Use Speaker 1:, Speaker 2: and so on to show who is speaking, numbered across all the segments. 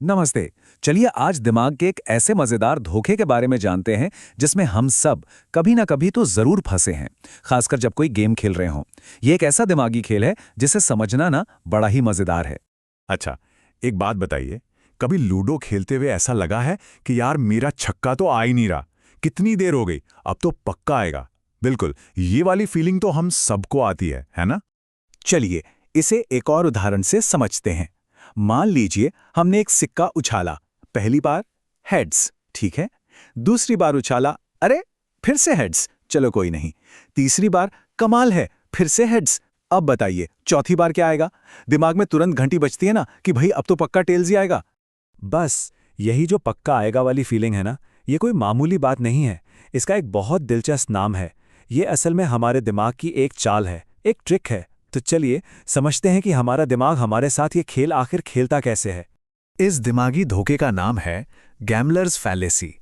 Speaker 1: नमस्ते। चलिए आज दिमाग के एक ऐसे मजेदार धोखे के बारे में जानते हैं जिसमें हम सब कभी ना कभी तो जरूर फंसे हैं, खासकर जब कोई गेम खेल रहे हों। ये एक ऐसा दिमागी खेल है जिसे समझना ना बड़ा ही मजेदार है।
Speaker 2: अच्छा, एक बात बताइए, कभी लूडो खेलते हुए ऐसा लगा है कि यार मेरा छक्का तो आ ही नहीं रहा, कितनी देर हो गई, अब तो पक्का आएगा। बिल्कुल, ये वाली फीलिंग तो हम सबको आती है ना?
Speaker 1: चलिए इसे एक और उदाहरण से समझते हैं। मान लीजिए हमने एक सिक्का उछाला। पहली बार हेड्स, ठीक है। दूसरी बार उछाला, अरे फिर से हेड्स, चलो कोई नहीं। तीसरी बार कमाल है, फिर से हेड्स। अब बताइए चौथी बार क्या आएगा? दिमाग में तुरंत घंटी बजती है ना कि भाई अब तो पक्का टेल्स ही आएगा।
Speaker 3: बस यही जो पक्का आएगा वाली फीलिंग है ना, ये कोई मामूली बात नहीं है। इसका एक बहुत दिलचस्प नाम है। ये असल में हमारे दिमाग की एक चाल है, एक ट्रिक है। तो चलिए समझते हैं कि हमारा दिमाग हमारे साथ ये खेल आखिर खेलता कैसे है।
Speaker 4: इस दिमागी धोखे का नाम है गैम्बलर्स फैलेसी।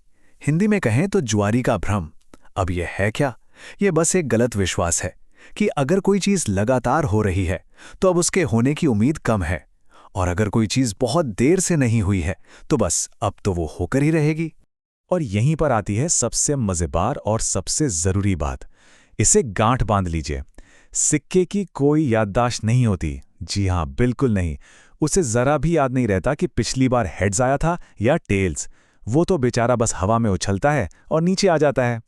Speaker 4: हिंदी में कहें तो जुआरी का भ्रम। अब यह है क्या? यह बस एक गलत विश्वास है कि अगर कोई चीज लगातार हो रही है तो अब उसके होने की उम्मीद कम है, और अगर कोई चीज बहुत देर से नहीं हुई है तो बस अब तो वो होकर ही रहेगी।
Speaker 3: और यहीं पर आती है सबसे मजेदार और सबसे जरूरी बात। इसे गांठ बांध लीजिए। सिक्के की कोई याददाश्त नहीं होती। जी हाँ, बिल्कुल नहीं। उसे जरा भी याद नहीं रहता कि पिछली बार हेड्स आया था या टेल्स। वो तो बेचारा बस हवा में उछलता है और नीचे आ जाता है।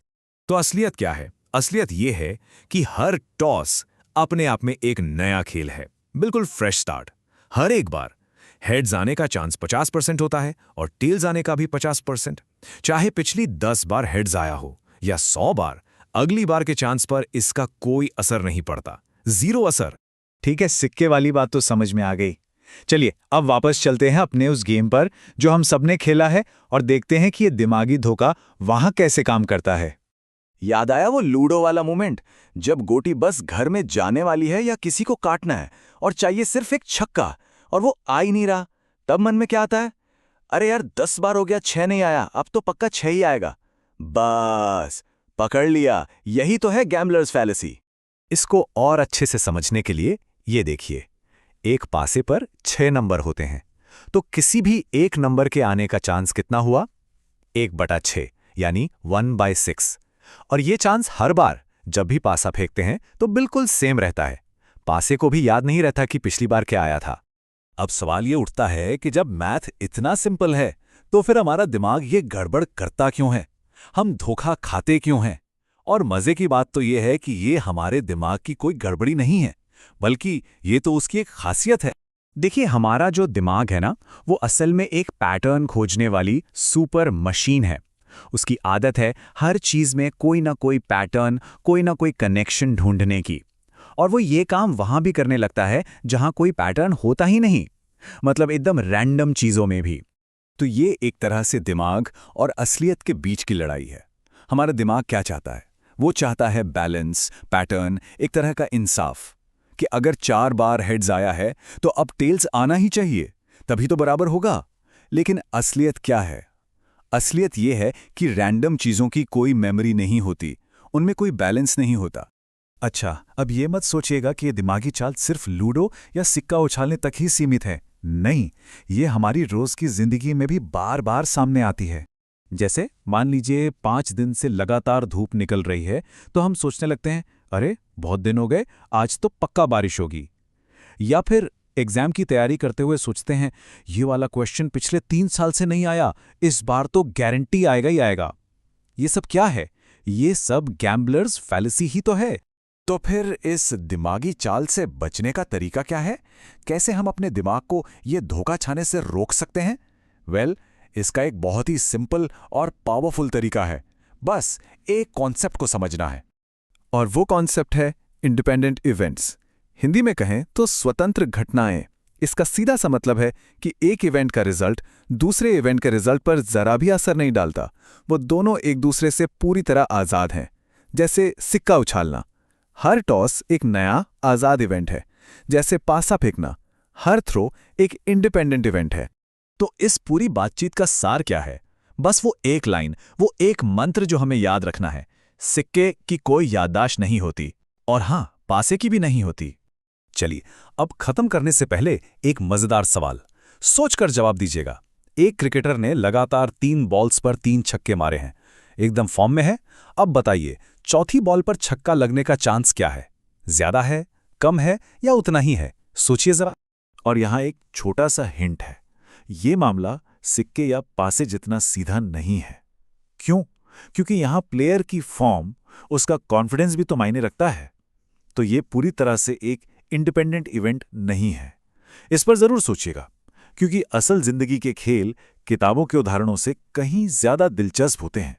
Speaker 2: तो असलियत क्या है? असलियत ये है कि हर टॉस अपने आप में एक नया खेल है, बिल्कुल फ्रेश स्टार्ट। हर एक बार हेड्स आने का चांस 50% होता है और टेल्स आने का भी 50%। चाहे पिछली 10 बार हेड्स आया हो या 100 बार, अगली बार के चांस पर इसका कोई असर नहीं पड़ता, जीरो असर।
Speaker 4: ठीक है, सिक्के वाली बात तो समझ में आ गई। चलिए अब वापस चलते हैं अपने उस गेम पर जो हम सबने खेला है, और देखते हैं कि ये दिमागी धोखा वहां कैसे काम करता है।
Speaker 1: याद आया वो लूडो वाला मोमेंट, जब गोटी बस घर में जाने वाली है या किसी को काटना है और चाहिए सिर्फ एक छक्का, और वो आ ही नहीं रहा। तब मन में क्या आता है? अरे यार 10 बार हो गया, 6 नहीं आया, अब तो पक्का 6 ही आएगा। बस पकड़ लिया। यही तो है गैम्बलर्स फैलेसी।
Speaker 3: इसको और अच्छे से समझने के लिए ये देखिए। एक पासे पर 6 नंबर होते हैं, तो किसी भी एक नंबर के आने का चांस कितना हुआ? 1/6 यानी 1/6। और ये चांस हर बार जब भी पासा फेंकते हैं तो बिल्कुल सेम रहता है। पासे को भी याद नहीं रहता कि पिछली बार क्या आया था। अब सवाल ये उठता है कि जब मैथ इतना सिंपल है तो फिर हमारा दिमाग ये गड़बड़ करता क्यों है? हम धोखा खाते क्यों हैं? और मजे की बात तो ये है कि ये हमारे दिमाग की कोई गड़बड़ी नहीं है, बल्कि ये तो उसकी एक खासियत है। देखिए, हमारा जो दिमाग है ना, वो असल में एक पैटर्न खोजने वाली सुपर मशीन है। उसकी आदत है हर चीज में कोई ना कोई पैटर्न, कोई ना कोई कनेक्शन ढूंढने की। और वो ये काम वहां भी करने लगता है जहां कोई पैटर्न होता ही नहीं, मतलब एकदम रैंडम चीजों में भी।
Speaker 4: तो ये एक तरह से दिमाग और असलियत के बीच की लड़ाई है। हमारा दिमाग क्या चाहता है? वो चाहता है बैलेंस, पैटर्न, एक तरह का इंसाफ, कि अगर 4 बार हेड्स आया है तो अब टेल्स आना ही चाहिए, तभी तो बराबर होगा। लेकिन असलियत क्या है? असलियत ये है कि रैंडम चीजों की कोई मेमोरी नहीं होती, उनमें कोई बैलेंस नहीं होता। अच्छा, अब ये मत सोचिएगा कि ये दिमागी चाल सिर्फ लूडो या सिक्का उछालने तक ही सीमित है। नहीं, ये हमारी रोज की जिंदगी में भी बार बार सामने आती है।
Speaker 3: जैसे मान लीजिए 5 दिन से लगातार धूप निकल रही है, तो हम सोचने लगते हैं, अरे बहुत दिन हो गए, आज तो पक्का बारिश होगी। या फिर एग्जाम की तैयारी करते हुए सोचते हैं, ये वाला क्वेश्चन पिछले 3 साल से नहीं आया, इस बार तो गारंटी आएगा ही आएगा। ये सब क्या है? ये सब गैम्बलर्स फैलेसी ही तो है।
Speaker 4: तो फिर इस दिमागी चाल से बचने का तरीका क्या है? कैसे हम अपने दिमाग को ये धोखा खाने से रोक सकते हैं? इसका एक बहुत ही सिंपल और पावरफुल तरीका है। बस एक कॉन्सेप्ट को समझना है, और वो कॉन्सेप्ट है इंडिपेंडेंट इवेंट्स। हिंदी में कहें तो स्वतंत्र घटनाएं। इसका सीधा सा मतलब है कि एक इवेंट का रिजल्ट दूसरे इवेंट के रिजल्ट पर जरा भी असर नहीं डालता। वो दोनों एक दूसरे से पूरी तरह आजाद हैं। जैसे सिक्का उछालना, हर टॉस एक नया आजाद इवेंट है। जैसे पासा फेंकना, हर थ्रो एक इंडिपेंडेंट इवेंट है।
Speaker 3: तो इस पूरी बातचीत का सार क्या है? बस वो एक लाइन, वो एक मंत्र जो हमें याद रखना है। सिक्के की कोई याददाश्त नहीं होती, और हां, पासे की भी नहीं होती। चलिए अब खत्म करने से पहले एक मजेदार सवाल सोचकर जवाब दीजिएगा।
Speaker 1: एक क्रिकेटर ने लगातार 3 बॉल्स पर 3 छक्के मारे हैं, एकदम फॉर्म में है। अब बताइए, चौथी बॉल पर छक्का लगने का चांस क्या है? ज्यादा है, कम है या उतना ही है? सोचिए जरा।
Speaker 4: और यहाँ एक छोटा सा हिंट है, ये मामला सिक्के या पासे जितना सीधा नहीं है। क्यों? क्योंकि यहाँ प्लेयर की फॉर्म, उसका कॉन्फिडेंस भी तो मायने रखता है। तो ये पूरी तरह से एक इंडिपेंडेंट इवेंट नहीं है। इस पर जरूर सोचिएगा, क्योंकि असल जिंदगी के खेल किताबों के उदाहरणों से कहीं ज्यादा दिलचस्प होते हैं।